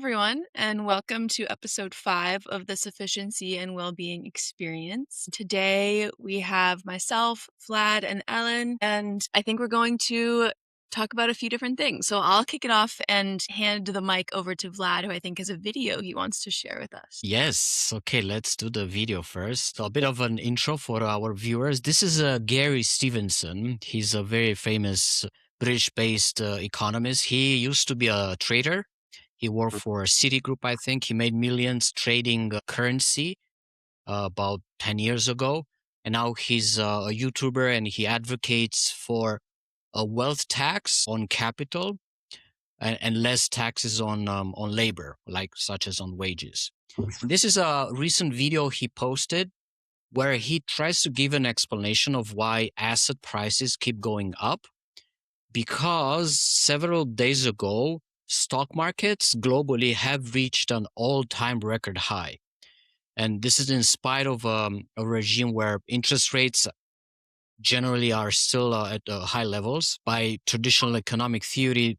everyone, and welcome to episode 5 of the Sufficiency and Wellbeing Experience. Today, we have myself, Vlad, and Ellen, and I think we're going to talk about a few different things. So I'll kick it off and hand the mic over to Vlad, who I think has a video he wants to share with us. Yes. Okay, let's do the video first. A bit of an intro for our viewers. This is Gary Stevenson. He's a very famous British-based economist. He used to be a trader. He worked for Citigroup, I think. He made millions trading currency about 10 years ago. And now he's a YouTuber and he advocates for a wealth tax on capital and less taxes on labor, like such as on wages. This is a recent video he posted where he tries to give an explanation of why asset prices keep going up, because several days ago, stock markets globally have reached an all-time record high. And this is in spite of a regime where interest rates generally are still at high levels. By traditional economic theory,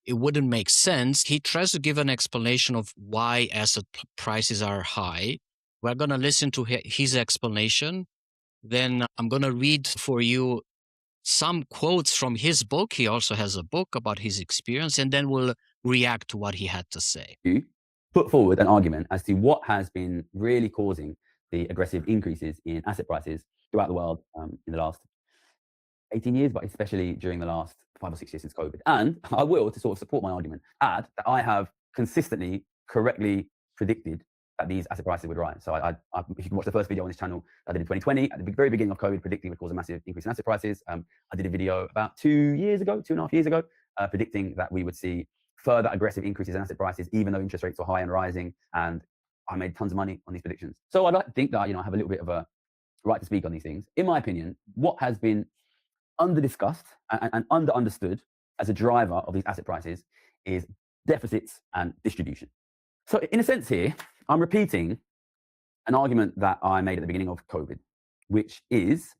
it wouldn't make sense. He tries to give an explanation of why asset prices are high. We're going to listen to his explanation. Then I'm going to read for you some quotes from his book. He also has a book about his experience, and then we'll react to what he had to say. You put forward an argument as to what has been really causing the aggressive increases in asset prices throughout the world in the last 18 years, but especially during the last 5 or 6 years since COVID. And I will, to sort of support my argument, add that I have consistently, correctly predicted that these asset prices would rise. So if you can watch the first video on this channel I did in 2020, at the very beginning of COVID, predicting it would cause a massive increase in asset prices. I did a video about 2.5 years ago, predicting that we would see further aggressive increases in asset prices, even though interest rates were high and rising. And I made tons of money on these predictions. So I'd like to think that, I have a little bit of a right to speak on these things. In my opinion, what has been under-discussed and under-understood as a driver of these asset prices is deficits and distribution. So in a sense here, I'm repeating an argument that I made at the beginning of COVID, which is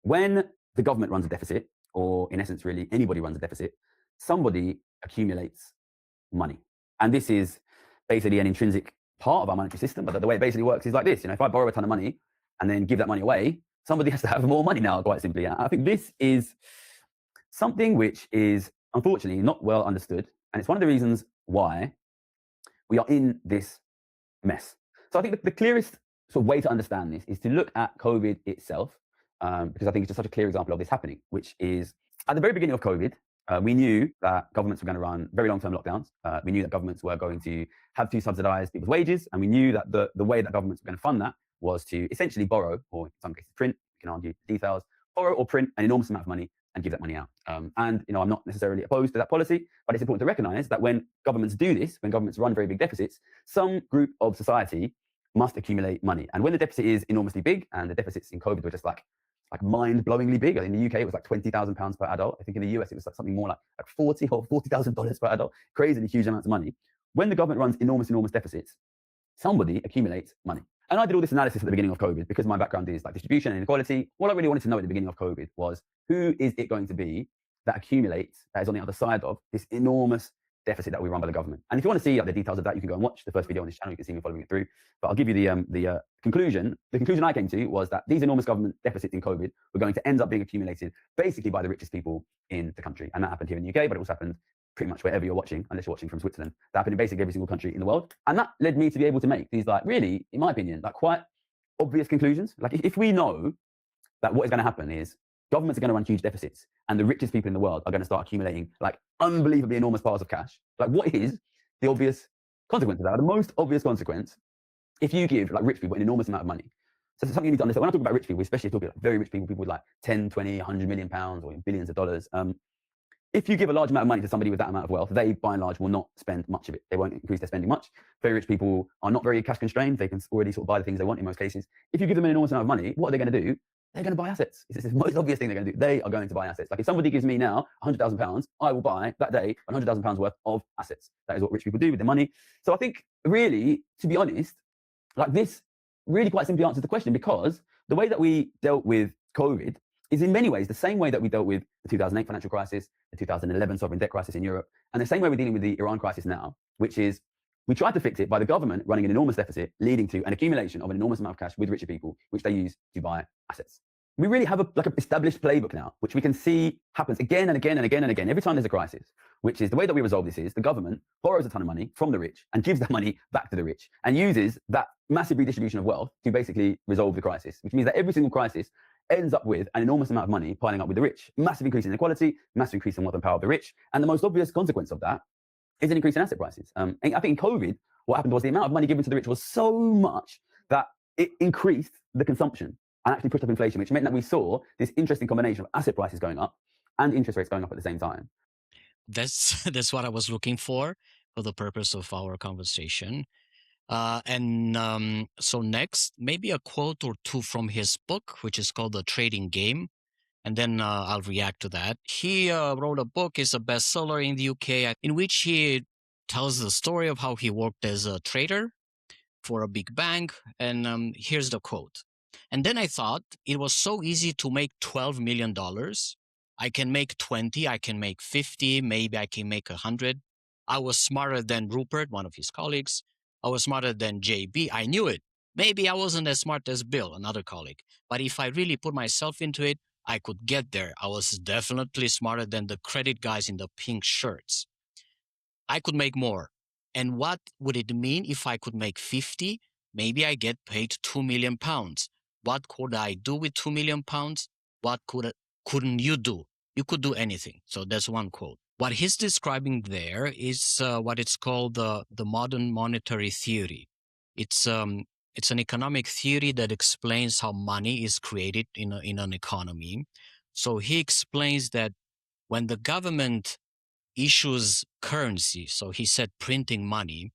when the government runs a deficit, or in essence, really anybody runs a deficit, somebody accumulates money. And this is basically an intrinsic part of our monetary system, but the way it basically works is like this. If I borrow a ton of money and then give that money away, somebody has to have more money now, quite simply. And I think this is something which is unfortunately not well understood. And it's one of the reasons why we are in this mess. So I think the clearest sort of way to understand this is to look at COVID itself, because I think it's just such a clear example of this happening, which is at the very beginning of COVID, we knew that governments were going to run very long-term lockdowns. We knew that governments were going to have to subsidize people's wages. And we knew that the way that governments were going to fund that was to essentially borrow, or in some cases print, you can argue the details, borrow or print an enormous amount of money and give that money out. And I'm not necessarily opposed to that policy, but it's important to recognize that when governments do this, when governments run very big deficits, some group of society must accumulate money. And when the deficit is enormously big, and the deficits in COVID were just like mind-blowingly big. In the UK, it was like £20,000 per adult. I think in the US, it was like something more like $40,000 or $40,000 per adult. Crazily huge amounts of money. When the government runs enormous deficits, somebody accumulates money. And I did all this analysis at the beginning of COVID because my background is like distribution and inequality. What I really wanted to know at the beginning of COVID was, who is it going to be that accumulates, that is on the other side of this enormous deficit that we run by the government? And if you want to see the details of that, you can go and watch the first video on this channel. You can see me following it through. But I'll give you the conclusion. The conclusion I came to was that these enormous government deficits in COVID were going to end up being accumulated basically by the richest people in the country. And that happened here in the UK, but it also happened pretty much wherever you're watching, unless you're watching from Switzerland. That happened in basically every single country in the world. And that led me to be able to make these, really, in my opinion, quite obvious conclusions. If we know that what is going to happen is governments are going to run huge deficits and the richest people in the world are going to start accumulating unbelievably enormous piles of cash, what is the obvious consequence of that? The most obvious consequence, if you give rich people an enormous amount of money. So it's something you need to understand. When I talk about rich people, especially talking about very rich people, people with 10, 20, 100 million pounds or billions of dollars. If you give a large amount of money to somebody with that amount of wealth, they, by and large, will not spend much of it. They won't increase their spending much. Very rich people are not very cash constrained. They can already sort of buy the things they want in most cases. If you give them an enormous amount of money, what are they going to do? They're going to buy assets. It's the most obvious thing they're going to do. They are going to buy assets. If somebody gives me now £100,000, I will buy that day £100,000 worth of assets. That is what rich people do with their money. So I think really, to be honest, this really quite simply answers the question, because the way that we dealt with COVID is in many ways the same way that we dealt with the 2008 financial crisis, the 2011 sovereign debt crisis in Europe, and the same way we're dealing with the Iran crisis now, which is We tried to fix it by the government running an enormous deficit, leading to an accumulation of an enormous amount of cash with richer people, which they use to buy assets. We really have like an established playbook now, which we can see happens again and again and again and again every time there's a crisis, which is the way that we resolve this is the government borrows a ton of money from the rich and gives that money back to the rich and uses that massive redistribution of wealth to basically resolve the crisis, which means that every single crisis ends up with an enormous amount of money piling up with the rich, massive increase in inequality, massive increase in wealth and power of the rich. And the most obvious consequence of that is an increase in asset prices. And I think in COVID, what happened was the amount of money given to the rich was so much that it increased the consumption and actually pushed up inflation, which meant that we saw this interesting combination of asset prices going up and interest rates going up at the same time. That's what I was looking for the purpose of our conversation. So next, maybe a quote or two from his book, which is called The Trading Game. And then I'll react to that. He wrote a book, it's a bestseller in the UK, in which he tells the story of how he worked as a trader for a big bank. And here's the quote. And then I thought it was so easy to make $12 million. I can make 20, I can make 50, maybe I can make 100. I was smarter than Rupert, one of his colleagues. I was smarter than JB. I knew it. Maybe I wasn't as smart as Bill, another colleague. But if I really put myself into it, I could get there. I was definitely smarter than the credit guys in the pink shirts. I could make more. And what would it mean if I could make 50? Maybe I get paid £2 million. What could I do with £2 million? What couldn't you do? You could do anything. So that's one quote. What he's describing there is what it's called the modern monetary theory. It's an economic theory that explains how money is created in an economy. So he explains that when the government issues currency, so he said printing money,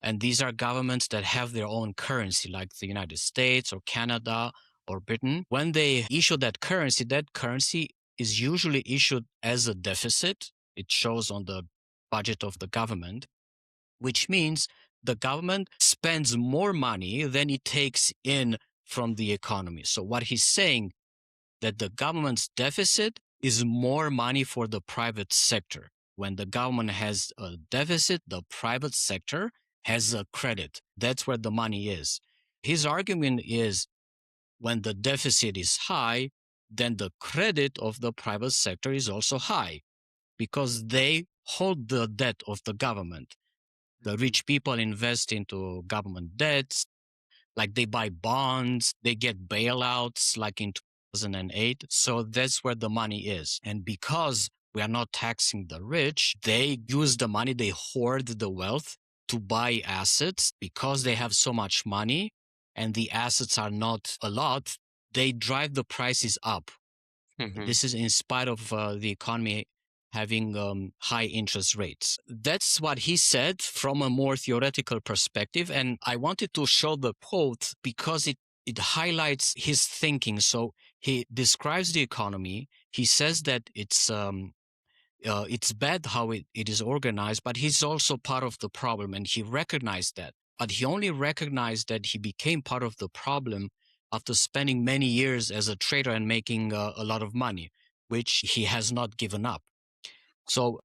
and these are governments that have their own currency, like the United States or Canada or Britain. When they issue that currency is usually issued as a deficit. It shows on the budget of the government, which means the government spends more money than it takes in from the economy. So what he's saying, that the government's deficit is more money for the private sector. When the government has a deficit, the private sector has a credit. That's where the money is. His argument is when the deficit is high, then the credit of the private sector is also high because they hold the debt of the government. The rich people invest into government debts, like they buy bonds, they get bailouts like in 2008. So that's where the money is. And because we are not taxing the rich, they use the money, they hoard the wealth to buy assets. Because they have so much money and the assets are not a lot, they drive the prices up. Mhm. This is in spite of the economy having high interest rates. That's what he said from a more theoretical perspective. And I wanted to show the quote because it highlights his thinking. So he describes the economy. He says that it's bad how it is organized, but he's also part of the problem. And he recognized that. But he only recognized that he became part of the problem after spending many years as a trader and making a lot of money, which he has not given up. So,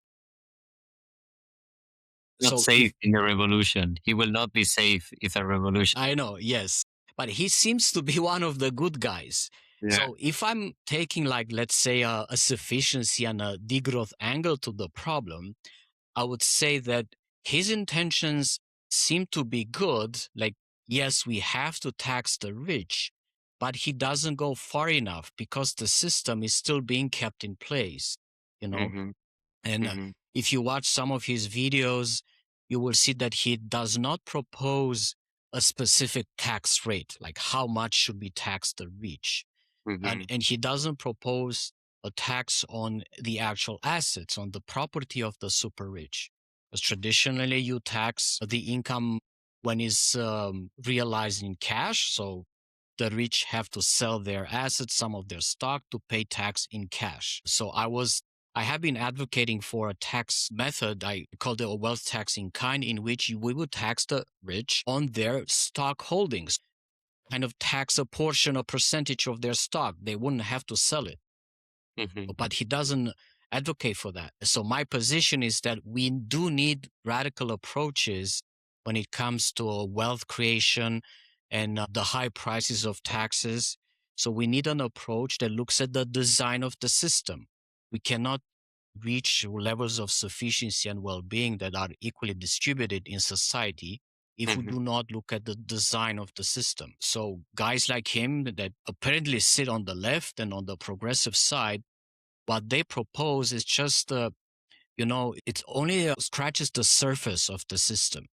Not safe in a revolution. He will not be safe if a revolution. I know, yes. But he seems to be one of the good guys. Yeah. So if I'm taking, like, let's say a sufficiency and a degrowth angle to the problem, I would say that his intentions seem to be good. Like, yes, we have to tax the rich, but he doesn't go far enough because the system is still being kept in place, you know? Mhm. And Mhm. if you watch some of his videos, you will see that he does not propose a specific tax rate, like how much should we tax the rich. Mhm. And he doesn't propose a tax on the actual assets, on the property of the super rich. Because traditionally you tax the income when it's realized in cash. So the rich have to sell their assets, some of their stock, to pay tax in cash. So I have been advocating for a tax method I call it a wealth tax in kind, in which we would tax the rich on their stock holdings, kind of tax a portion, a percentage of their stock. They wouldn't have to sell it. Mhm. But he doesn't advocate for that. So my position is that we do need radical approaches when it comes to wealth creation and the high prices of taxes. So we need an approach that looks at the design of the system. We cannot reach levels of sufficiency and well-being that are equally distributed in society if we do not look at the design of the system. So guys like him that apparently sit on the left and on the progressive side, what they propose is just, it only scratches the surface of the system.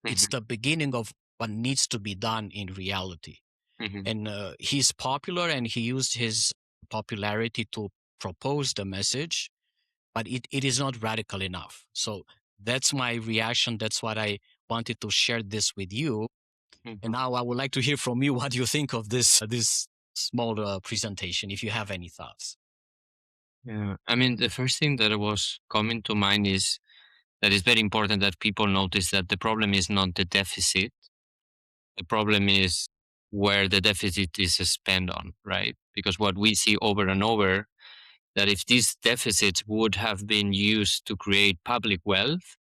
It's the beginning of what needs to be done in reality. And he's popular, and he used his popularity to propose the message, but it is not radical enough. So that's my reaction. That's what I wanted to share this with you. And now I would like to hear from you what you think of this small presentation, if you have any thoughts. Yeah, I mean, the first thing that was coming to mind is that it's very important that people notice that the problem is not the deficit. The problem is where the deficit is spent on, right? Because what we see over and over, that if these deficits would have been used to create public wealth,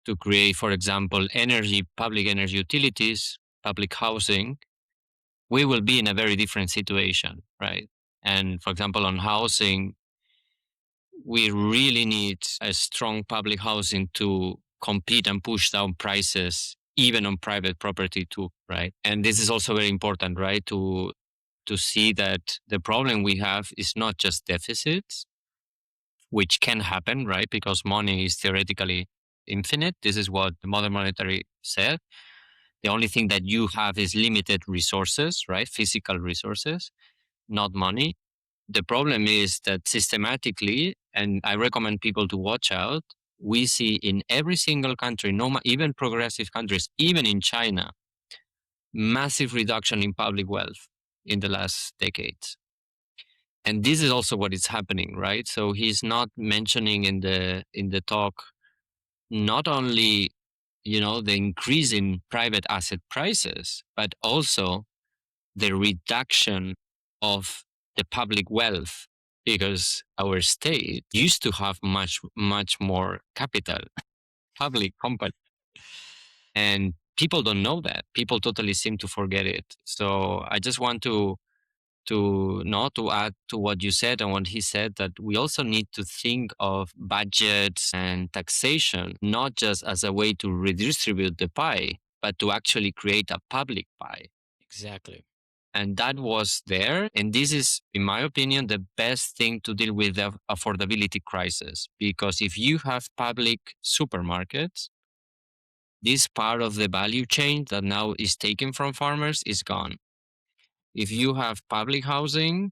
to create, for example, public energy utilities, public housing, we will be in a very different situation, right? And for example, on housing, we really need a strong public housing to compete and push down prices, even on private property too, right? And this is also very important, right? To see that the problem we have is not just deficits, which can happen, right? Because money is theoretically infinite. This is what the modern monetary said. The only thing that you have is limited resources, right? Physical resources, not money. The problem is that systematically, and I recommend people to watch out, we see in every single country, even progressive countries, even in China, massive reduction in public wealth in the last decades. And this is also what is happening, right? So he's not mentioning in the talk not only the increase in private asset prices, but also the reduction of the public wealth, because our state used to have much more capital, public company, and people don't know that. People totally seem to forget it. So I just want to add to what you said and what he said, that we also need to think of budgets and taxation not just as a way to redistribute the pie, but to actually create a public pie. Exactly. And that was there. And this is, in my opinion, the best thing to deal with the affordability crisis. Because if you have public supermarkets, this part of the value chain that now is taken from farmers is gone. If you have public housing,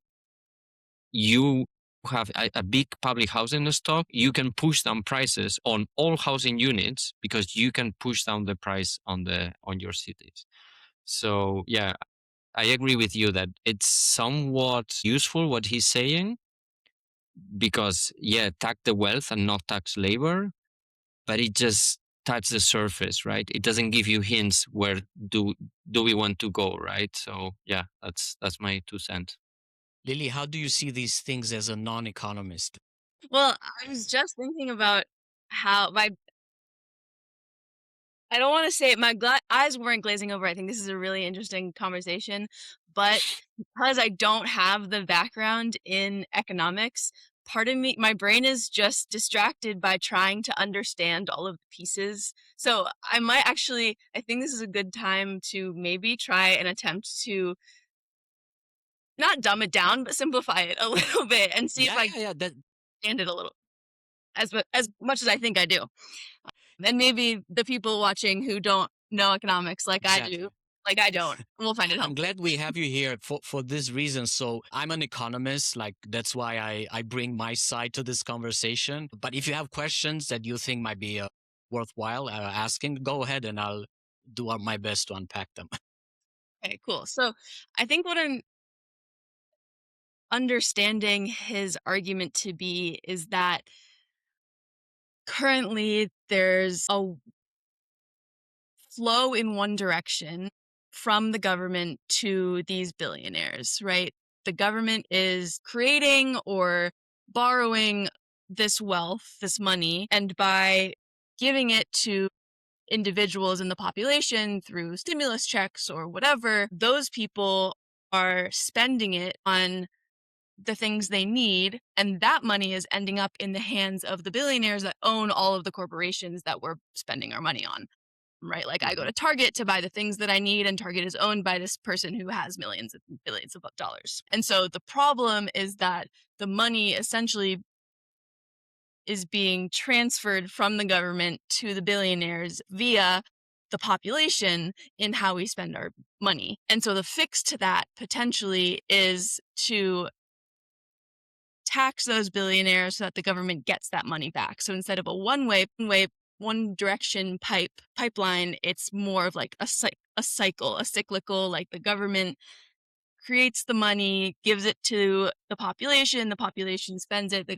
you have a big public housing stock, you can push down prices on all housing units because you can push down the price on your cities. So yeah, I agree with you that it's somewhat useful what he's saying, because tax the wealth and not tax labor, but it just touches the surface, right? It doesn't give you hints where do we want to go, right? So yeah, that's my 2 cents. Lily, how do you see these things as a non-economist? Well, I was just thinking about how I don't want to say my eyes weren't glazing over. I think this is a really interesting conversation, but because I don't have the background in economics, part of me, my brain is just distracted by trying to understand all of the pieces. So I think this is a good time to maybe try and attempt to not dumb it down, but simplify it a little bit and see if I understand it a little as much as I think I do. And maybe the people watching who don't know economics like I do, like I don't, we'll find it helpful. I'm glad we have you here for this reason. So I'm an economist, like that's why I bring my side to this conversation. But if you have questions that you think might be worthwhile asking, go ahead and I'll do my best to unpack them. Okay, cool. So I think what I'm understanding his argument to be is that currently there's a flow in one direction from the government to these billionaires, right? The government is creating or borrowing this wealth, this money, and by giving it to individuals in the population through stimulus checks or whatever, those people are spending it on the things they need, and that money is ending up in the hands of the billionaires that own all of the corporations that we're spending our money on, right? Like I go to Target to buy the things that I need, and Target is owned by this person who has millions and billions of dollars. And so the problem is that the money essentially is being transferred from the government to the billionaires via the population in how we spend our money. And so the fix to that potentially is to tax those billionaires so that the government gets that money back. So instead of a one direction pipeline, it's more of like a cycle, a cyclical, like the government creates the money, gives it to the population spends it,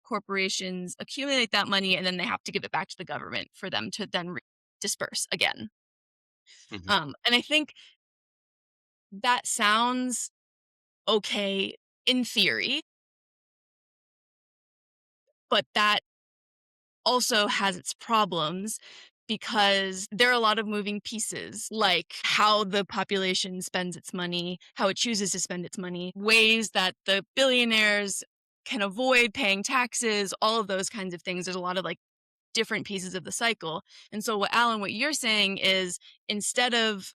corporations accumulate that money, and then they have to give it back to the government for them to then disperse again. And I think that sounds okay in theory, but that also has its problems because there are a lot of moving pieces, like how the population spends its money, how it chooses to spend its money, ways that the billionaires can avoid paying taxes, all of those kinds of things. There's a lot of like different pieces of the cycle. And so what you're saying is, instead of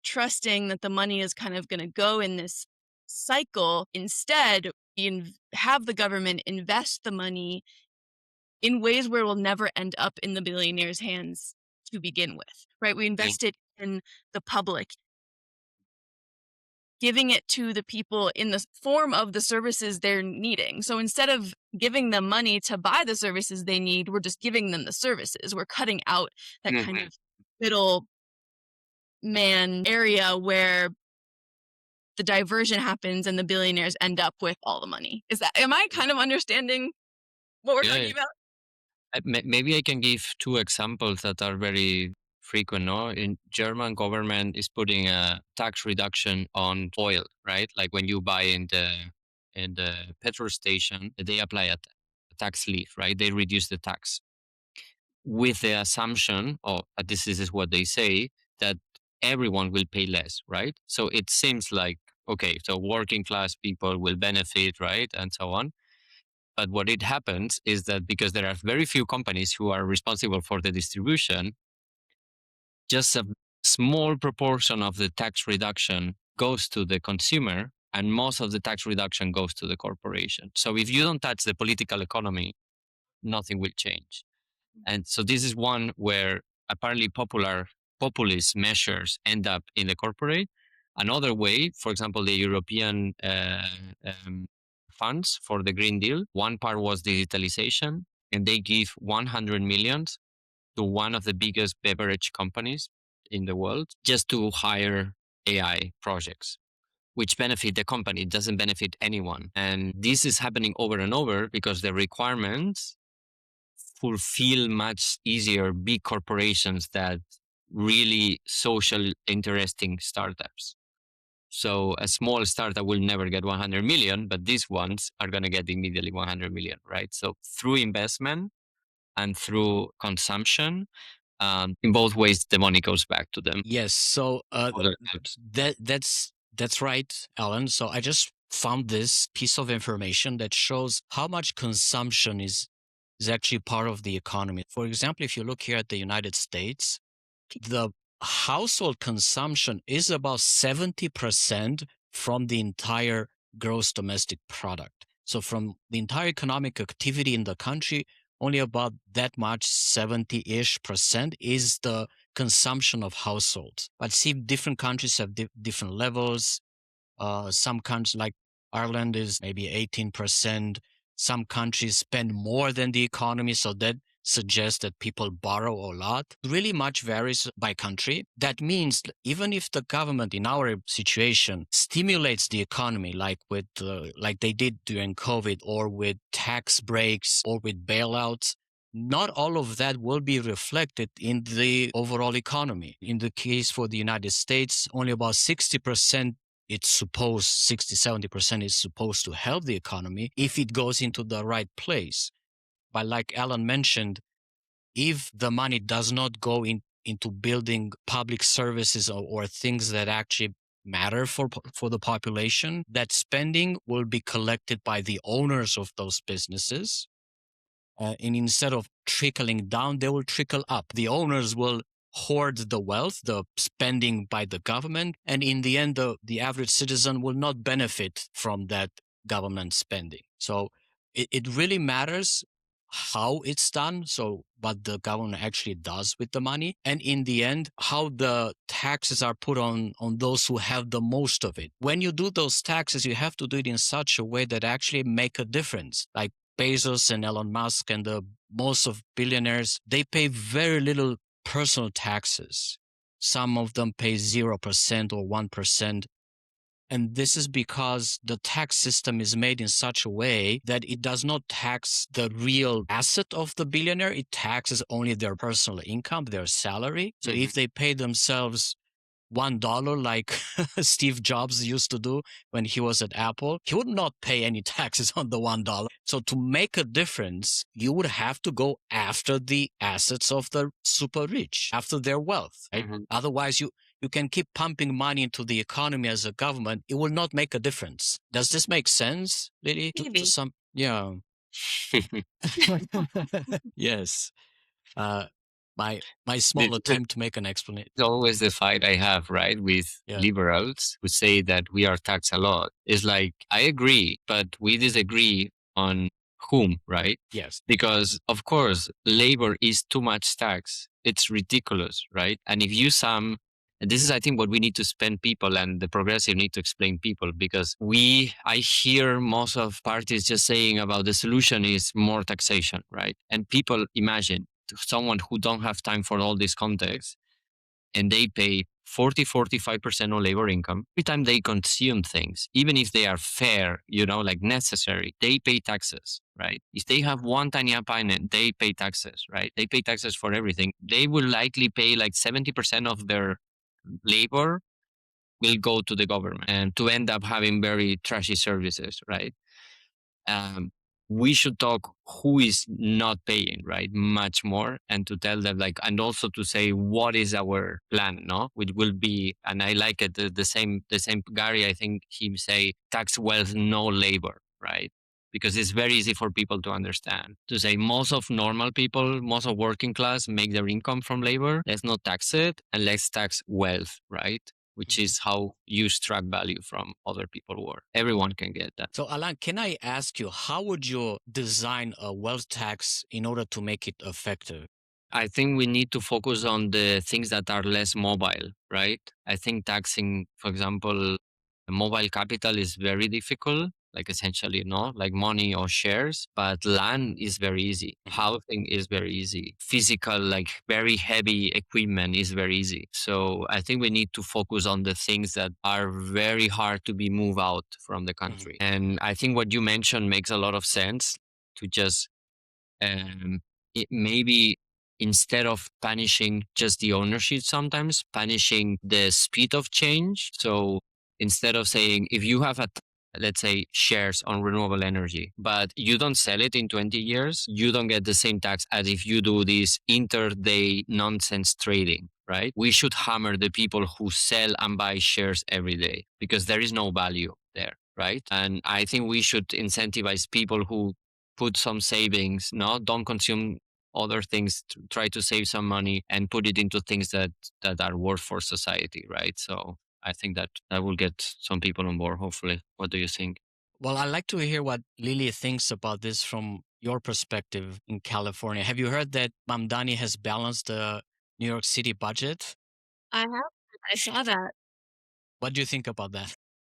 trusting that the money is kind of going to go in this cycle, instead you have the government invest the money in ways where it will never end up in the billionaires' hands to begin with, right? We invest it in the public, giving it to the people in the form of the services they're needing. So instead of giving them money to buy the services they need, we're just giving them the services. We're cutting out that kind of middle man area where the diversion happens and the billionaires end up with all the money. Am I kind of understanding what we're talking about? Maybe I can give two examples that are very frequent. No, in German government is putting a tax reduction on oil, right? Like when you buy in the petrol station, they apply a tax leave, right? They reduce the tax with the assumption, or this is what they say, that everyone will pay less, right? So it seems like, okay, so working class people will benefit, right, and so on. But what it happens is that because there are very few companies who are responsible for the distribution, just a small proportion of the tax reduction goes to the consumer, and most of the tax reduction goes to the corporation. So if you don't touch the political economy, nothing will change. And so this is one where apparently populist measures end up in the corporate. Another way, for example, the European funds for the Green Deal, one part was digitalization, and they give 100 million to one of the biggest beverage companies in the world just to hire AI projects, which benefit the company. It doesn't benefit anyone. And this is happening over and over because the requirements fulfill much easier big corporations that really social interesting startups. So a small startup will never get 100 million, but these ones are going to get immediately 100 million, right? So through investment and through consumption, in both ways, the money goes back to them. Yes. So that's right, Alan. So I just found this piece of information that shows how much consumption is actually part of the economy. For example, if you look here at the United States, the household consumption is about 70% from the entire gross domestic product. So from the entire economic activity in the country, only about that much, 70-ish% is the consumption of households. But see, different countries have different levels. Some countries like Ireland is maybe 18%. Some countries spend more than the economy, so that suggests that people borrow a lot. Really much varies by country. That means even if the government in our situation stimulates the economy like they did during COVID, or with tax breaks or with bailouts, not all of that will be reflected in the overall economy. In the case for the United States, only about 60% 60-70% is supposed to help the economy if it goes into the right place. But like Alan mentioned, if the money does not go into building public services or things that actually matter for the population, that spending will be collected by the owners of those businesses. And instead of trickling down, they will trickle up. The owners will hoard the wealth, the spending by the government, and in the end, the average citizen will not benefit from that government spending. So it really matters how it's done, so what the government actually does with the money, and in the end, how the taxes are put on those who have the most of it. When you do those taxes, you have to do it in such a way that actually make a difference. Like Bezos and Elon Musk and the most of billionaires, they pay very little personal taxes. Some of them pay 0% or 1%. And this is because the tax system is made in such a way that it does not tax the real asset of the billionaire. It taxes only their personal income, their salary. So if they pay themselves $1 like Steve Jobs used to do when he was at Apple, he would not pay any taxes on the $1. So to make a difference, you would have to go after the assets of the super rich, after their wealth. Right? Otherwise, you can keep pumping money into the economy as a government. It will not make a difference. Does this make sense, Lily? Maybe. To some, yeah. Yes. My small attempt to make an explanation. It's always the fight I have, right, with liberals who say that we are taxed a lot. It's like, I agree, but we disagree on whom, right? Yes. Because, of course, labor is too much tax. It's ridiculous, right? And if you sum, and this is, I think, what we need to spend people and the progressive need to explain people, because I hear most of parties just saying about the solution is more taxation, right? And people imagine someone who don't have time for all this context, and they pay 45% on labor income every time they consume things, even if they are fair, like necessary, they pay taxes, right? If they have one tiny appointment, they pay taxes, right? They pay taxes for everything. They will likely pay like 70% of their labor will go to the government and to end up having very trashy services, right? We should talk who is not paying, right? Much more, and to tell them and also to say what is our plan, no? Which will be, and I like it, the same Gary, I think he say tax wealth, no labor, right? Because it's very easy for people to understand. To say most of normal people, most of working class make their income from labor, let's not tax it and let's tax wealth, right? Which is how you extract value from other people's work. Everyone can get that. So, Alan, can I ask you, how would you design a wealth tax in order to make it effective? I think we need to focus on the things that are less mobile, right? I think taxing, for example, mobile capital is very difficult, like essentially, like money or shares, but land is very easy. Housing is very easy. Physical, like very heavy equipment is very easy. So I think we need to focus on the things that are very hard to be moved out from the country. And I think what you mentioned makes a lot of sense, to just maybe instead of punishing just the ownership, sometimes punishing the speed of change. So instead of saying, if you have let's say shares on renewable energy, but you don't sell it in 20 years, you don't get the same tax as if you do this inter-day nonsense trading, right? We should hammer the people who sell and buy shares every day, because there is no value there, right? And I think we should incentivize people who put some savings, don't consume other things, to try to save some money and put it into things that are worth for society, right? So I think that will get some people on board, hopefully. What do you think? Well, I'd like to hear what Lily thinks about this from your perspective in California. Have you heard that Mamdani has balanced the New York City budget? I have. I saw that. What do you think about that?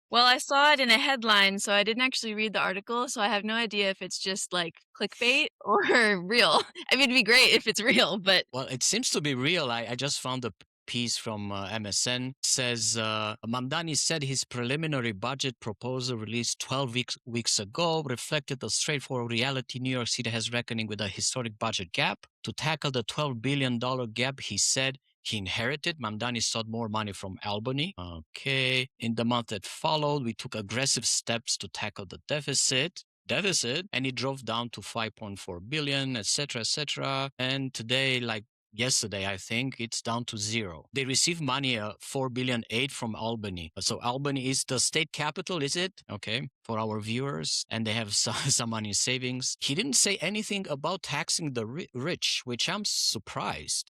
Well, I saw it in a headline, so I didn't actually read the article, so I have no idea if it's just like clickbait or real. I mean, it'd be great if it's real, but Well, it seems to be real. I just found a piece from MSN. It says Mamdani said his preliminary budget proposal released 12 weeks ago reflected the straightforward reality. New York City has reckoning with a historic budget gap. To tackle the $12 billion gap, he said he inherited. Mamdani sought more money from Albany. Okay. In the month that followed, we took aggressive steps to tackle the deficit. deficit, and it drove down to 5.4 billion, etc., etc. And today, like yesterday, I think it's down to zero. They received money, 4 billion aid from Albany. So Albany is the state capital, is it? Okay, for our viewers. And they have some money in savings. He didn't say anything about taxing the rich, which I'm surprised.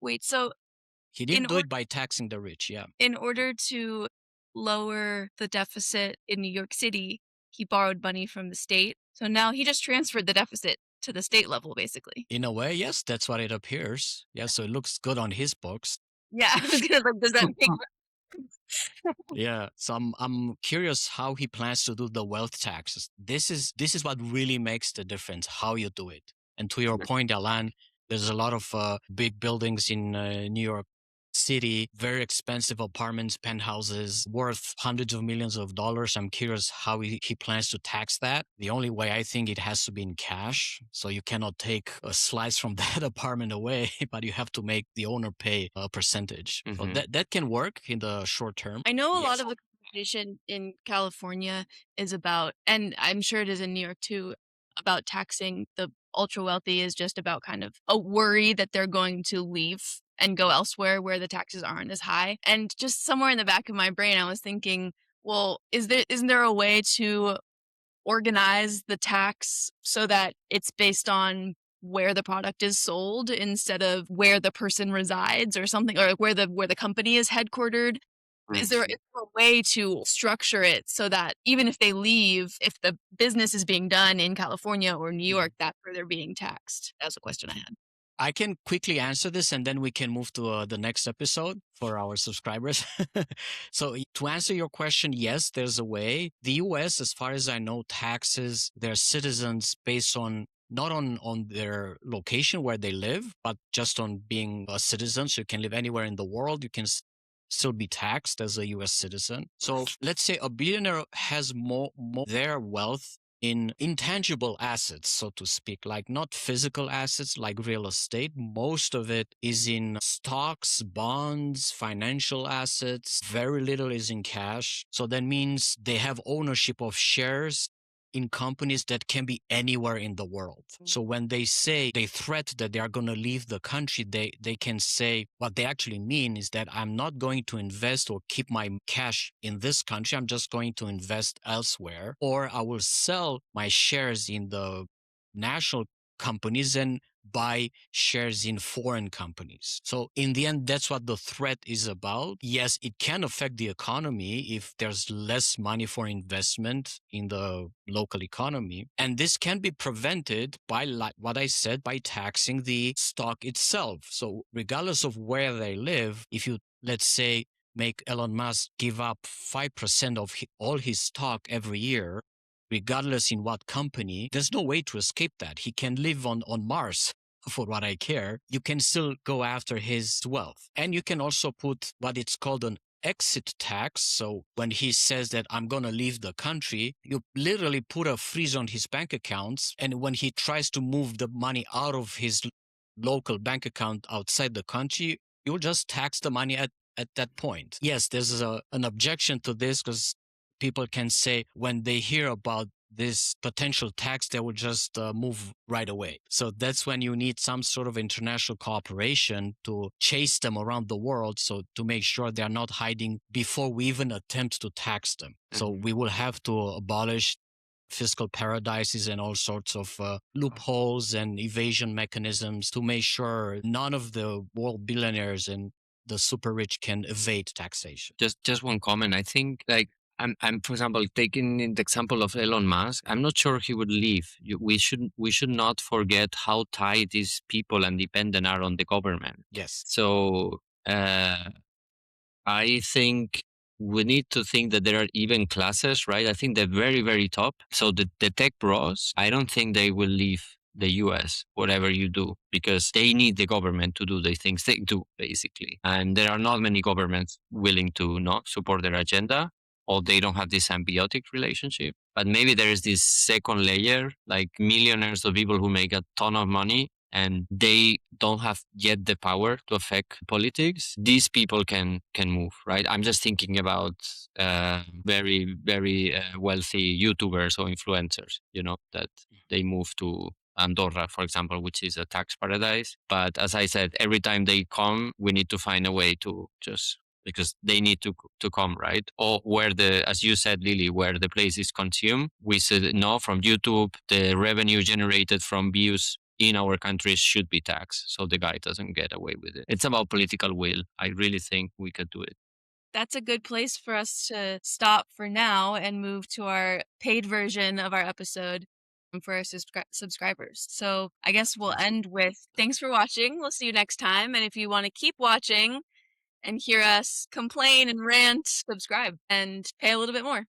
Wait, so He didn't do it by taxing the rich, yeah. in order to lower the deficit in New York City, he borrowed money from the state. So now he just transferred the deficit to the state level, basically. In a way, yes, that's what it appears. Yeah, so it looks good on his books. Yeah, I was gonna like, does that make Yeah, so I'm curious how he plans to do the wealth taxes. This is what really makes the difference, how you do it. And to your point, Alan, there's a lot of big buildings in New York City, very expensive apartments, penthouses, worth hundreds of millions of dollars. I'm curious how he plans to tax that. The only way, I think, it has to be in cash. So you cannot take a slice from that apartment away, but you have to make the owner pay a percentage. So that can work in the short term. I know a lot of the conversation in California is about, and I'm sure it is in New York too, about taxing the ultra wealthy is just about kind of a worry that they're going to leave and go elsewhere where the taxes aren't as high. And just somewhere in the back of my brain, I was thinking, well, isn't there a way to organize the tax so that it's based on where the product is sold instead of where the person resides or something, or where the company is headquartered? Is there a way to structure it so that even if they leave, if the business is being done in California or New York, that's where they're being taxed? That was a question I had. I can quickly answer this and then we can move to the next episode for our subscribers. So to answer your question, yes, there's a way. The US, as far as I know, taxes their citizens based on not on their location where they live, but just on being a citizen. So you can live anywhere in the world. You can still be taxed as a US citizen. So let's say a billionaire has more their wealth in intangible assets, so to speak, like not physical assets like real estate. Most of it is in stocks, bonds, financial assets. Very little is in cash. So that means they have ownership of shares in companies that can be anywhere in the world. So when they say they threat that they are going to leave the country, they can say what they actually mean is that I'm not going to invest or keep my cash in this country. I'm just going to invest elsewhere, or I will sell my shares in the national companies and buy shares in foreign companies. So in the end, that's what the threat is about. Yes, it can affect the economy if there's less money for investment in the local economy. And this can be prevented by, like what I said, by taxing the stock itself. So regardless of where they live, if you, let's say, make Elon Musk give up 5% of all his stock every year, regardless in what company, there's no way to escape that. He can live on Mars for what I care. You can still go after his wealth. And you can also put what it's called an exit tax. So when he says that I'm going to leave the country, you literally put a freeze on his bank accounts. And when he tries to move the money out of his local bank account outside the country, you'll just tax the money at that point. Yes, there's an objection to this because people can say when they hear about this potential tax, they will just move right away. So that's when you need some sort of international cooperation to chase them around the world. So to make sure they're not hiding before we even attempt to tax them. So we will have to abolish fiscal paradises and all sorts of loopholes and evasion mechanisms to make sure none of the world billionaires and the super rich can evade taxation. Just one comment. I think I'm for example taking the example of Elon Musk. I'm not sure he would leave. We should not forget how tight these people and dependent are on the government. Yes. So I think we need to think that there are even classes, right? I think the very, very top. So the tech bros, I don't think they will leave the US, whatever you do, because they need the government to do the things they do, basically. And there are not many governments willing to not support their agenda, or they don't have this symbiotic relationship. But maybe there is this second layer, like millionaires of people who make a ton of money and they don't have yet the power to affect politics, these people can move, right? I'm just thinking about very, very wealthy YouTubers or influencers, that they move to Andorra, for example, which is a tax paradise. But as I said, every time they come, we need to find a way to just, because they need to come, right? Or where as you said, Lily, where the place is consumed, we said no, from YouTube, the revenue generated from views in our countries should be taxed, so the guy doesn't get away with it. It's about political will. I really think we could do it. That's a good place for us to stop for now and move to our paid version of our episode for our subscribers. So I guess we'll end with thanks for watching. We'll see you next time. And if you want to keep watching and hear us complain and rant, subscribe and pay a little bit more.